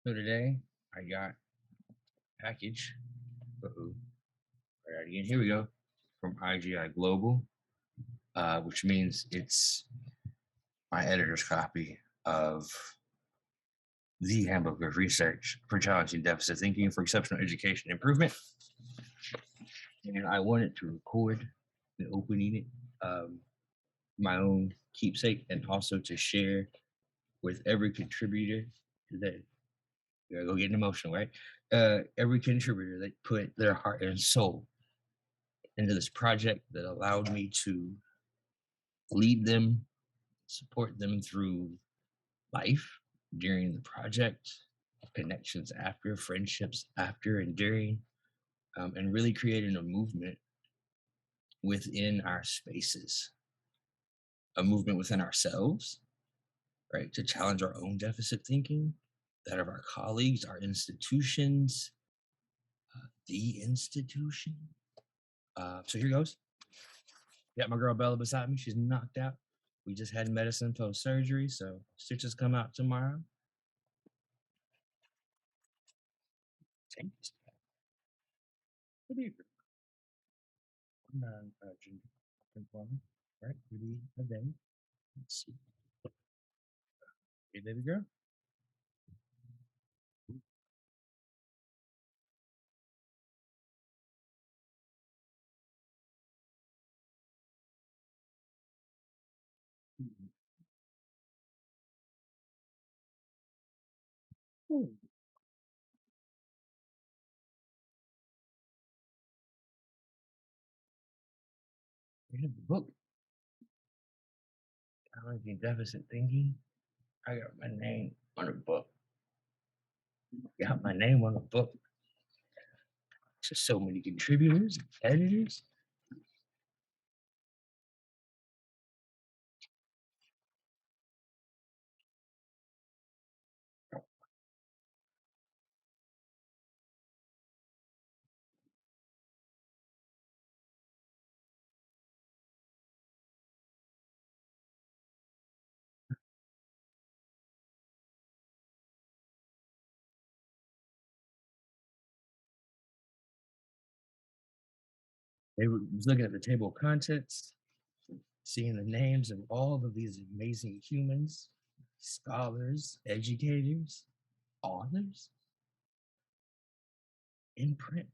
So today I got a package. Uh-oh. All right, again, here we go from IGI Global, which means it's my editor's copy of the Handbook of Research for Challenging Deficit Thinking for Exceptional Education Improvement. And I wanted to record the opening it, my own keepsake, and also to share with every contributor that you gotta go get emotional, right? Every contributor that put their heart and soul into this project that allowed me to lead them, support them through life during the project, connections after, friendships after and during, and really creating a movement within our spaces, a movement within ourselves, right? To challenge our own deficit thinking, that of our colleagues, our institutions, the institution. So here goes. Got my girl Bella beside me. She's knocked out. We just had medicine post surgery, so stitches come out tomorrow. Take this back. What do you think? Non-urgent conforming, right? Pretty a day. Let's see. Hey, baby girl. Ooh, here's the book. Challenging deficit thinking. I got my name on the book. Got my name on the book. Just so many contributors, editors. They was looking at the table of contents, seeing the names of all of these amazing humans, scholars, educators, authors, in print,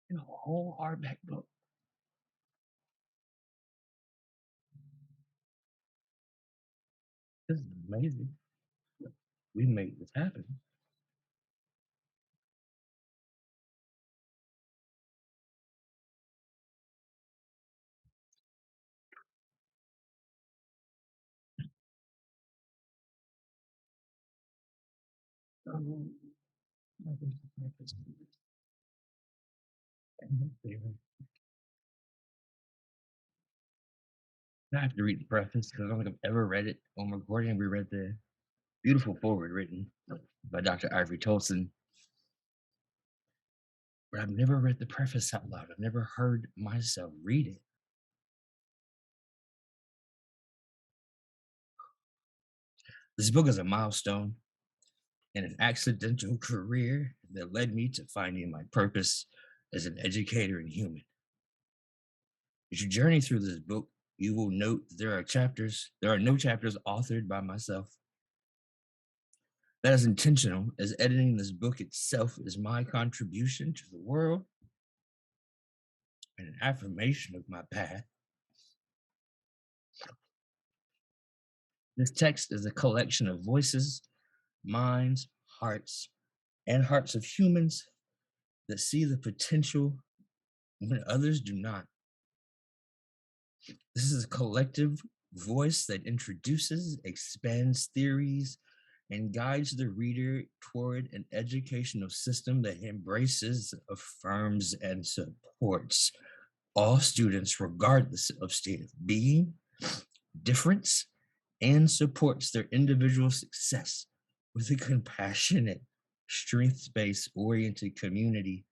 in a whole hardback book. This is amazing. We made this happen. Um, I have to read the preface because I don't think I've ever read it on recording. We read the beautiful foreword written by Dr. Ivory Tolson, but I've never read the preface out loud. I've never heard myself read it. This book is a milestone in an accidental career that led me to finding my purpose as an educator and human. As you journey through this book, you will note that there are no chapters authored by myself. That is intentional, as editing this book itself is my contribution to the world and an affirmation of my path. This text is a collection of voices, minds, and hearts of humans that see the potential when others do not. This is a collective voice that introduces, expands theories, and guides the reader toward an educational system that embraces, affirms, and supports all students, regardless of state of being, difference, and supports their individual success with a compassionate, strength-based oriented community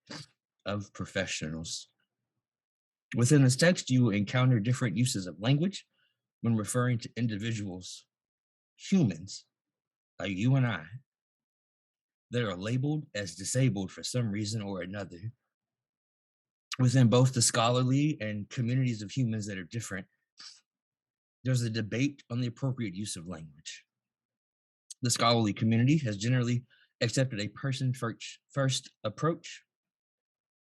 of professionals. Within this text, you will encounter different uses of language when referring to individuals, humans, like you and I, that are labeled as disabled for some reason or another. Within both the scholarly and communities of humans that are different, there's a debate on the appropriate use of language. The scholarly community has generally accepted a person first approach.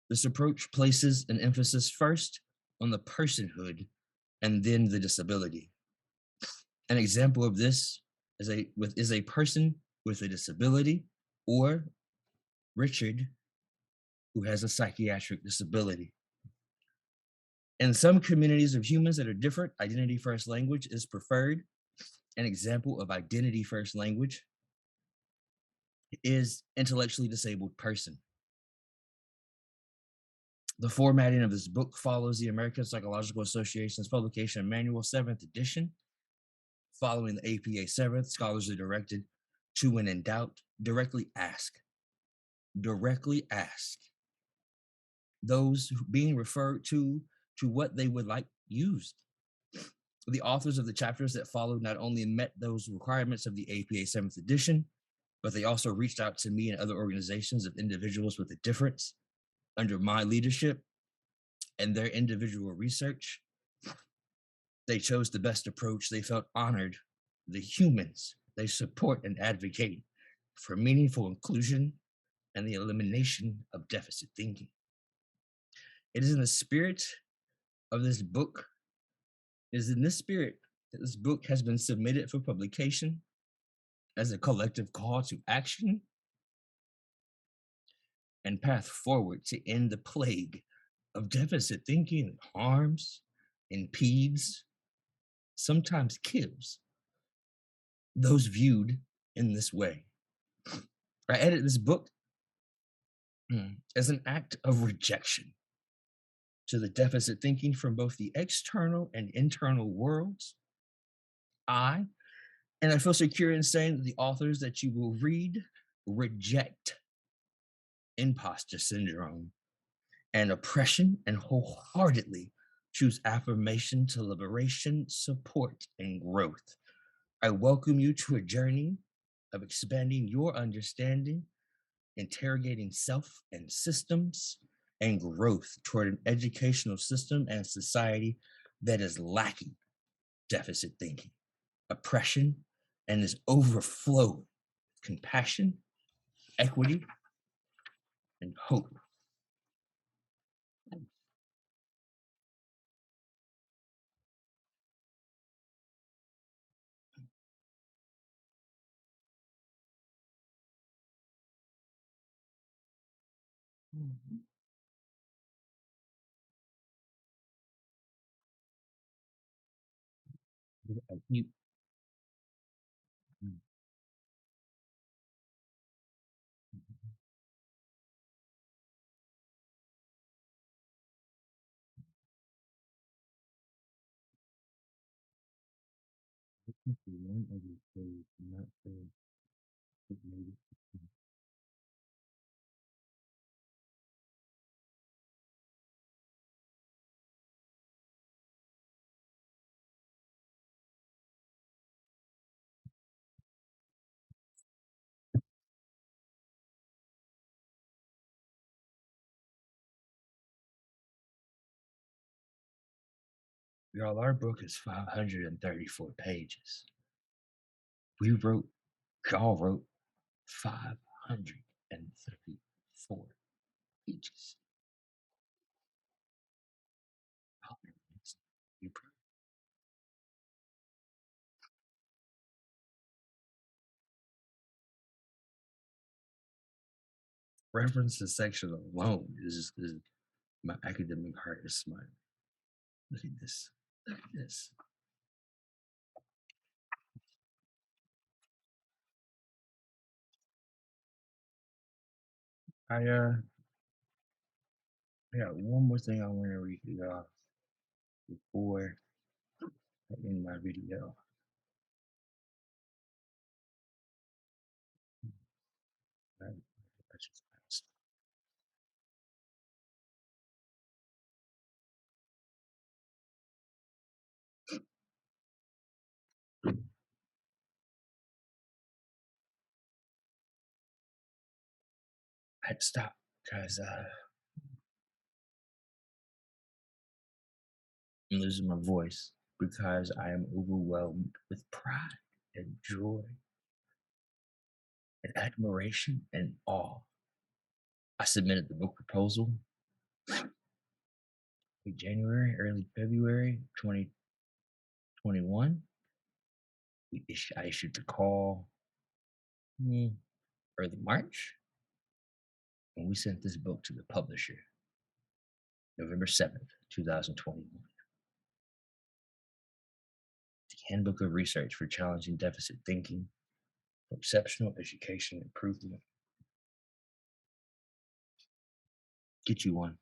This approach places an emphasis first on the personhood and then the disability. An example of this is a person with a disability, or Richard, who has a psychiatric disability. In some communities of humans that are different, identity first language is preferred. An example of identity first language is intellectually disabled person. The formatting of this book follows the American Psychological Association's publication manual 7th edition. Following the APA 7th, scholars are directed to, when in doubt, directly ask those being referred to what they would like used. The authors of the chapters that followed not only met those requirements of the APA 7th edition, but they also reached out to me and other organizations of individuals with a difference under my leadership and their individual research. They chose the best approach. They felt honored. The humans they support and advocate for meaningful inclusion and the elimination of deficit thinking. It is in the spirit of this book, it is in this spirit that this book has been submitted for publication as a collective call to action and path forward to end the plague of deficit thinking that harms, impedes, sometimes kills those viewed in this way. I edit this book as an act of rejection to the deficit thinking from both the external and internal worlds. And I feel secure in saying that the authors that you will read reject imposter syndrome and oppression and wholeheartedly choose affirmation to liberation, support, and growth. I welcome you to a journey of expanding your understanding, interrogating self and systems, and growth toward an educational system and society that is lacking deficit thinking, oppression, and is overflowing compassion, equity, and hope. I keep one of these days, not say it made it. Y'all, our book is 534 pages. Y'all wrote 534 pages. You reference section alone is my academic heart is smiling. Look at this. Look at this. I got one more thing I want to read before I end my video. I just passed. I had to stop because I'm losing my voice because I am overwhelmed with pride and joy and admiration and awe. I submitted the book proposal in January, early February 2021. I issued the call early March, and we sent this book to the publisher November 7th, 2021. The Handbook of Research for Challenging Deficit Thinking for Exceptional Education Improvement. Get you one.